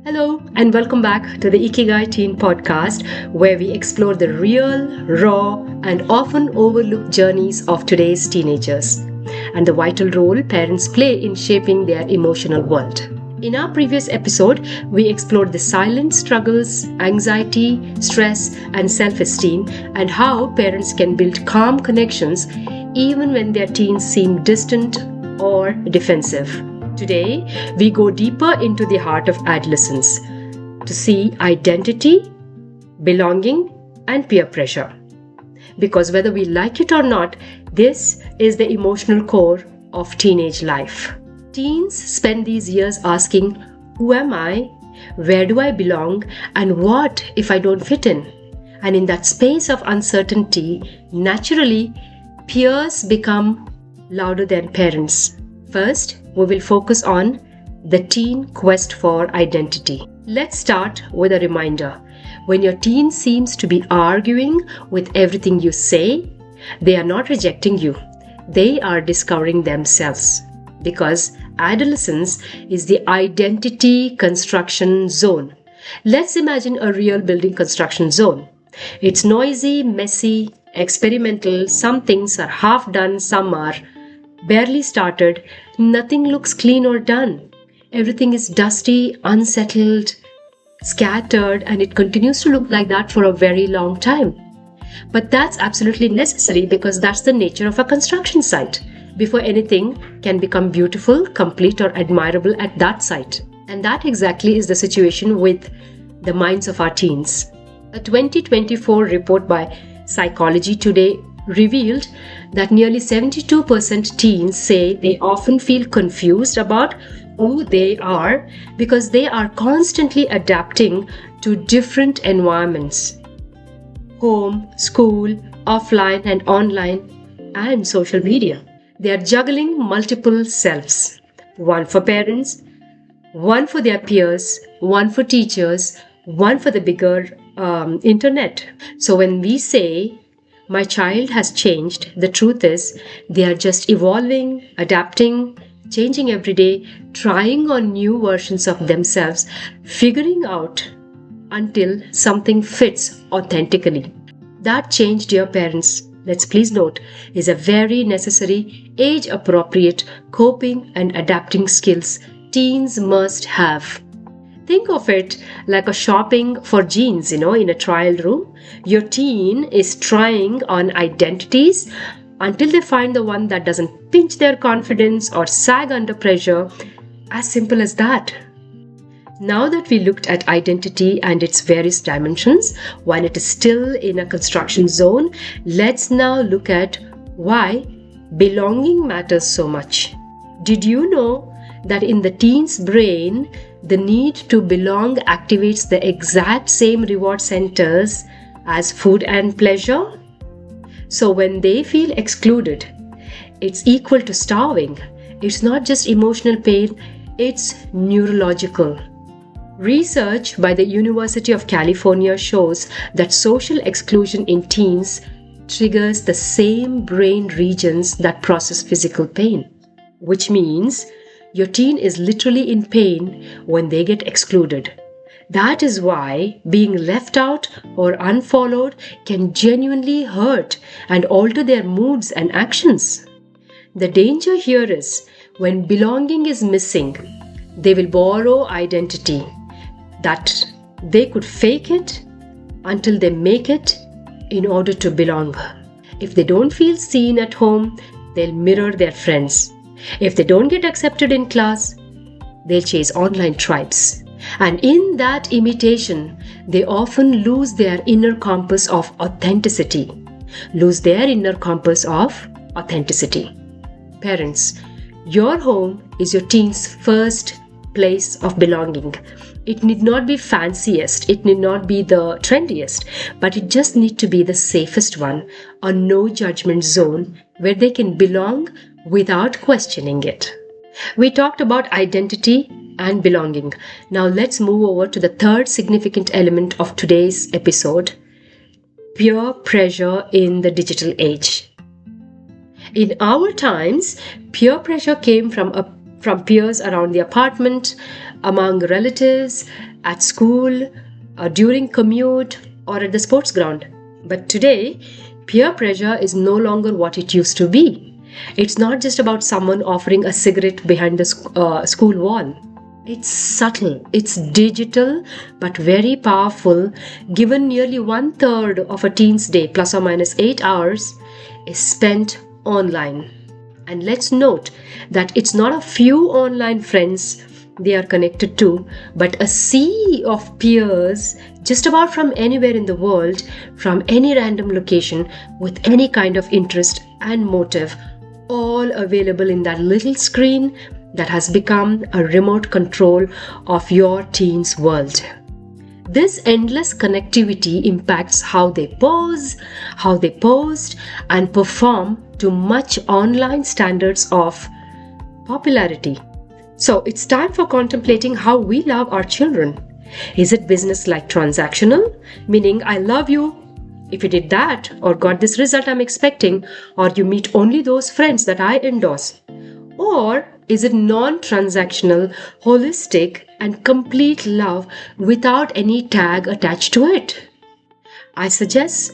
Hello, and welcome back to the Ikigai Teen Podcast, where we explore the real, raw, and often overlooked journeys of today's teenagers and the vital role parents play in shaping their emotional world. In our previous episode, we explored the silent struggles, anxiety, stress, and self-esteem, and how parents can build calm connections even when their teens seem distant or defensive. Today, we go deeper into the heart of adolescence to see identity, belonging, and peer pressure. Because whether we like it or not, this is the emotional core of teenage life. Teens spend these years asking, who am I? Where do I belong? And what if I don't fit in? And in that space of uncertainty, naturally, peers become louder than parents. First, we will focus on the teen quest for identity. Let's start with a reminder. When your teen seems to be arguing with everything you say, they are not rejecting you. They are discovering themselves. Because adolescence is the identity construction zone. Let's imagine a real building construction zone. It's noisy, messy, experimental. Some things are half done, some are barely started. Nothing looks clean or done. Everything is dusty, unsettled, scattered, and it continues to look like that for a very long time. But that's absolutely necessary because that's the nature of a construction site. Before anything can become beautiful, complete, or admirable at that site. And that exactly is the situation with the minds of our teens. A 2024 report by Psychology Today revealed that nearly 72% teens say they often feel confused about who they are because they are constantly adapting to different environments. Home, school, offline and online, and social media. They are juggling multiple selves. One for parents, one for their peers, one for teachers, one for the bigger internet. So when we say, my child has changed, the truth is they are just evolving, adapting, changing every day, trying on new versions of themselves, figuring out until something fits authentically. That change, dear parents, let's please note, is a very necessary, age-appropriate coping and adapting skills teens must have. Think of it like a shopping for jeans, in a trial room. Your teen is trying on identities until they find the one that doesn't pinch their confidence or sag under pressure. As simple as that. Now that we looked at identity and its various dimensions, while it is still in a construction zone, let's now look at why belonging matters so much. Did you know that in the teen's brain, the need to belong activates the exact same reward centers as food and pleasure? So when they feel excluded, it's equal to starving. It's not just emotional pain, it's neurological. Research by the University of California shows that social exclusion in teens triggers the same brain regions that process physical pain, which means your teen is literally in pain when they get excluded. That is why being left out or unfollowed can genuinely hurt and alter their moods and actions. The danger here is when belonging is missing, they will borrow identity that they could fake it until they make it in order to belong. If they don't feel seen at home, they'll mirror their friends. If they don't get accepted in class, they'll chase online tribes. And in that imitation, they often lose their inner compass of authenticity. Parents, your home is your teen's first place of belonging. It need not be fanciest, it need not be the trendiest, but it just need to be the safest one, a no judgment zone where they can belong without questioning it. We talked about identity and belonging. Now let's move over to the third significant element of today's episode, peer pressure in the digital age. In our times, peer pressure came from peers around the apartment, among relatives, at school, during commute, or at the sports ground. But today, peer pressure is no longer what it used to be. It's not just about someone offering a cigarette behind the school wall. It's subtle, it's digital, but very powerful, given nearly 1/3 of a teen's day, plus or minus 8 hours, is spent online. And let's note that it's not a few online friends they are connected to, but a sea of peers just about from anywhere in the world, from any random location, with any kind of interest and motive, all available in that little screen that has become a remote control of your teen's world. This endless connectivity impacts how they pose, how they post, and perform to much online standards of popularity. So it's time for contemplating how we love our children. Is it business like transactional, meaning I love you if you did that or got this result I'm expecting, or you meet only those friends that I endorse? Or is it non-transactional, holistic, and complete love without any tag attached to it? I suggest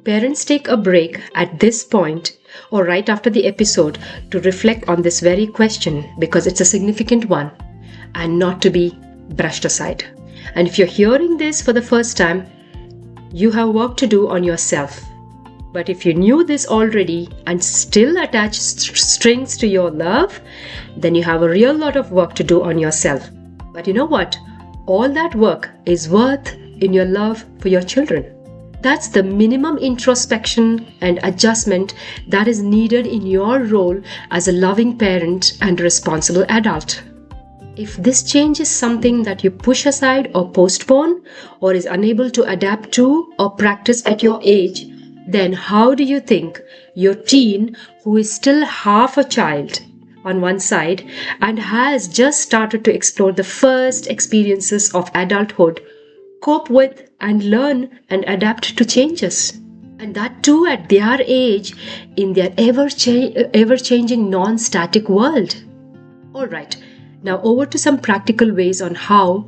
parents take a break at this point or right after the episode to reflect on this very question, because it's a significant one and not to be brushed aside. And if you're hearing this for the first time, you have work to do on yourself. But if you knew this already and still attach strings to your love, then you have a real lot of work to do on yourself. But you know what? All that work is worth in your love for your children. That's the minimum introspection and adjustment that is needed in your role as a loving parent and responsible adult. If this change is something that you push aside or postpone, or is unable to adapt to or practice at your age, then how do you think your teen, who is still half a child on one side and has just started to explore the first experiences of adulthood, cope with and learn and adapt to changes? And that too at their age, in their ever-changing non-static world. Alright, now over to some practical ways on how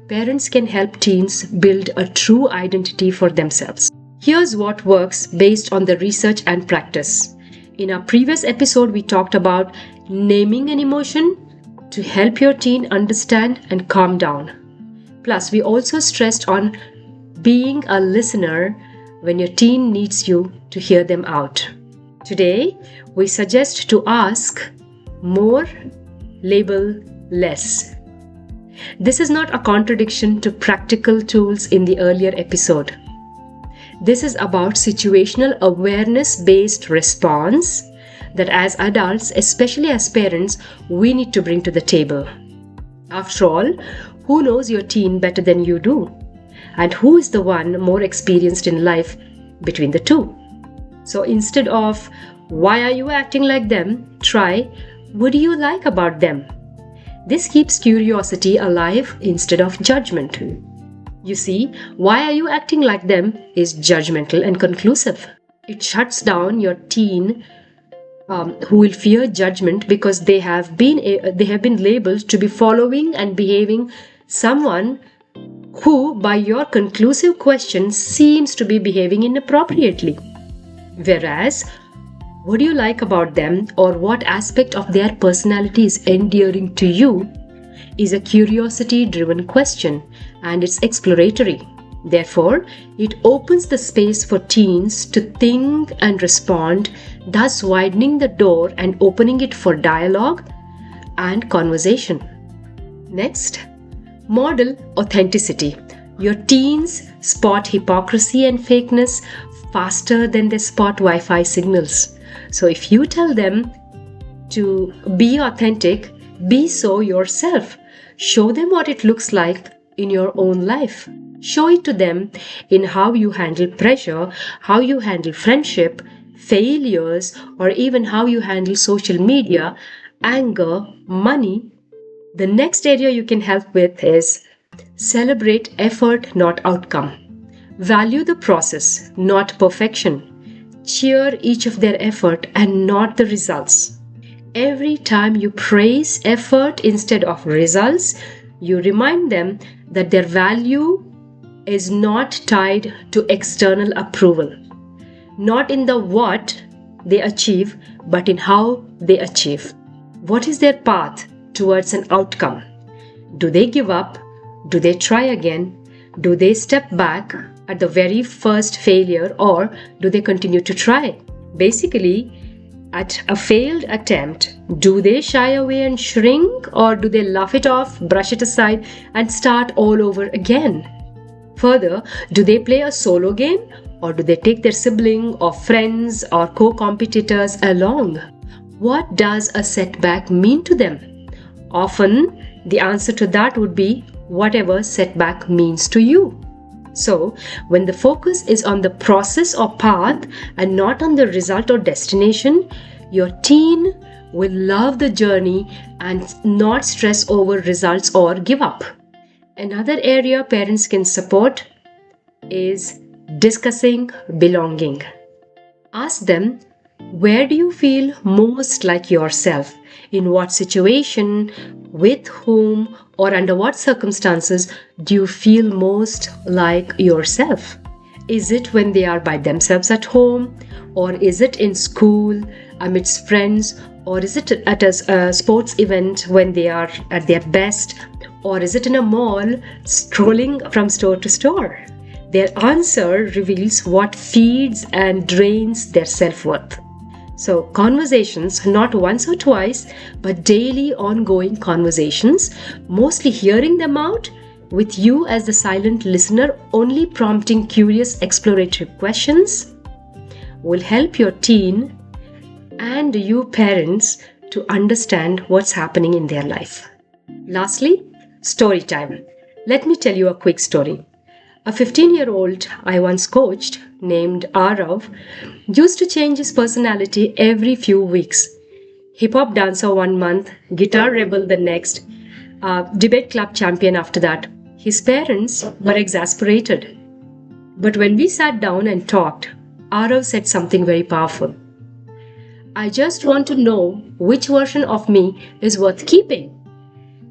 parents can help teens build a true identity for themselves. Here's what works based on the research and practice. In our previous episode, we talked about naming an emotion to help your teen understand and calm down. Plus, we also stressed on being a listener when your teen needs you to hear them out. Today, we suggest to ask more, label less. This is not a contradiction to practical tools in the earlier episode. This is about situational awareness-based response that as adults, especially as parents, we need to bring to the table. After all, who knows your teen better than you do? And who is the one more experienced in life between the two? So instead of, why are you acting like them? Try, what do you like about them? This keeps curiosity alive instead of judgment. You see, why are you acting like them is judgmental and conclusive. It shuts down your teen who will fear judgment because they have been labeled to be following and behaving someone who, by your conclusive question, seems to be behaving inappropriately. Whereas, what do you like about them, or what aspect of their personality is endearing to you, is a curiosity-driven question, and it's exploratory. Therefore, it opens the space for teens to think and respond, thus widening the door and opening it for dialogue and conversation. Next, model authenticity. Your teens spot hypocrisy and fakeness faster than they spot Wi-Fi signals. So if you tell them to be authentic, be so yourself. Show them what it looks like in your own life. Show it to them in how you handle pressure, how you handle friendship, failures, or even how you handle social media, anger, money. The next area you can help with is celebrate effort, not outcome. Value the process, not perfection. Cheer each of their effort and not the results. Every time you praise effort instead of results, You remind them that their value is not tied to external approval, not in the what they achieve, but in how they achieve. What is their path towards an outcome? Do they give up? Do they try again? Do they step back at the very first failure, or do they continue to try? Basically, at a failed attempt, do they shy away and shrink, or do they laugh it off, brush it aside, and start all over again? Further, do they play a solo game, or do they take their sibling or friends or co-competitors along? What does a setback mean to them? Often, the answer to that would be whatever setback means to you. So, when the focus is on the process or path and not on the result or destination, your teen will love the journey and not stress over results or give up. Another area parents can support is discussing belonging. Ask them, where do you feel most like yourself? In what situation, with whom, or under what circumstances do you feel most like yourself? Is it when they are by themselves at home, or is it in school, amidst friends, or is it at a sports event when they are at their best, or is it in a mall strolling from store to store? Their answer reveals what feeds and drains their self-worth. So conversations, not once or twice, but daily ongoing conversations, mostly hearing them out with you as the silent listener, only prompting curious exploratory questions, will help your teen and you parents to understand what's happening in their life. Lastly, story time. Let me tell you a quick story. A 15-year-old I once coached named Arav used to change his personality every few weeks. Hip-hop dancer 1 month, guitar rebel the next, debate club champion after that. His parents were exasperated. But when we sat down and talked, Arav said something very powerful. I just want to know which version of me is worth keeping.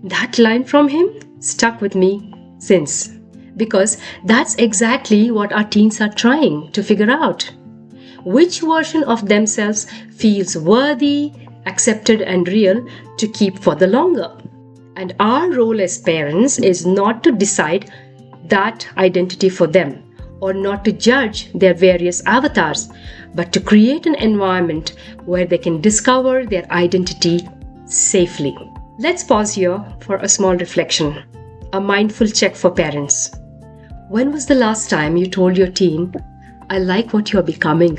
That line from him stuck with me since. Because that's exactly what our teens are trying to figure out. Which version of themselves feels worthy, accepted, and real to keep for the longer. And our role as parents is not to decide that identity for them or not to judge their various avatars, but to create an environment where they can discover their identity safely. Let's pause here for a small reflection, a mindful check for parents. When was the last time you told your teen, I like what you're becoming?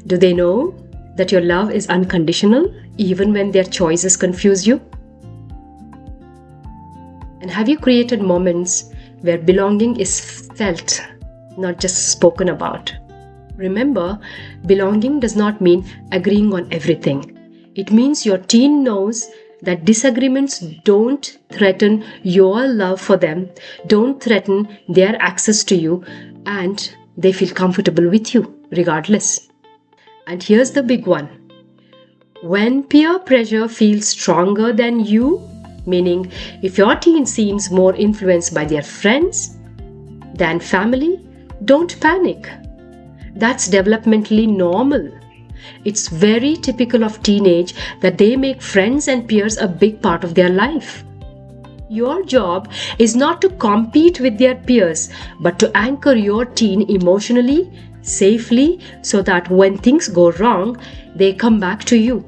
Do they know that your love is unconditional even when their choices confuse you? And have you created moments where belonging is felt, not just spoken about? Remember, belonging does not mean agreeing on everything. It means your teen knows that disagreements don't threaten your love for them, don't threaten their access to you, and they feel comfortable with you regardless. And here's the big one. When peer pressure feels stronger than you, meaning if your teen seems more influenced by their friends than family, don't panic. That's developmentally normal. It's very typical of teenage that they make friends and peers a big part of their life. Your job is not to compete with their peers, but to anchor your teen emotionally, safely, so that when things go wrong, they come back to you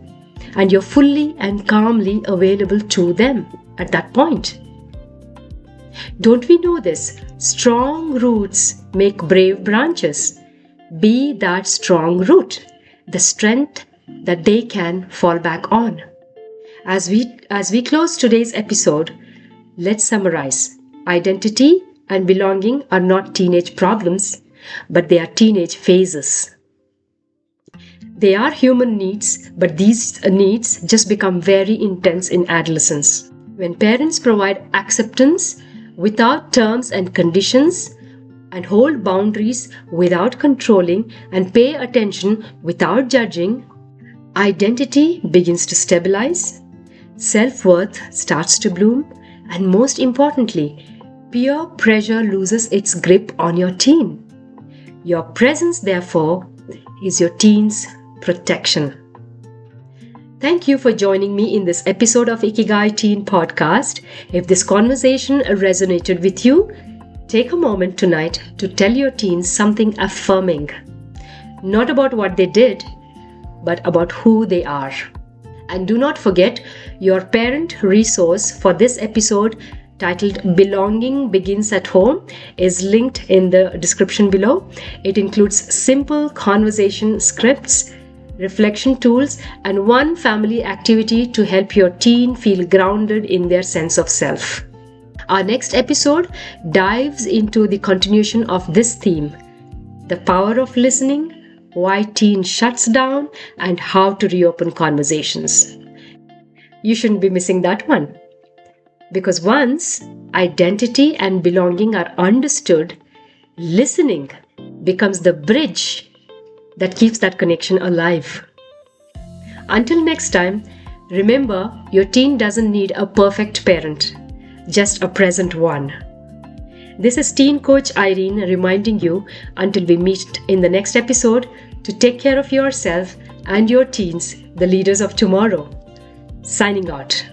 and you're fully and calmly available to them at that point. Don't we know this? Strong roots make brave branches. Be that strong root, the strength that they can fall back on. As we close today's episode, let's summarize. Identity and belonging are not teenage problems, but they are teenage phases. They are human needs, but these needs just become very intense in adolescence. When parents provide acceptance without terms and conditions, and hold boundaries without controlling, and pay attention without judging, identity begins to stabilize, self-worth starts to bloom, and most importantly, peer pressure loses its grip on your teen. Your presence, therefore, is your teen's protection. Thank you for joining me in this episode of Ikigai Teen Podcast. If this conversation resonated with you, take a moment tonight to tell your teens something affirming. Not about what they did, but about who they are. And do not forget, your parent resource for this episode, titled Belonging Begins at Home, is linked in the description below. It includes simple conversation scripts, reflection tools, and one family activity to help your teen feel grounded in their sense of self. Our next episode dives into the continuation of this theme, the power of listening, why teen shuts down, and how to reopen conversations. You shouldn't be missing that one. Because once identity and belonging are understood, listening becomes the bridge that keeps that connection alive. Until next time, remember, your teen doesn't need a perfect parent, just a present one. This is Teen Coach Irene reminding you, until we meet in the next episode, to take care of yourself and your teens, the leaders of tomorrow. Signing out.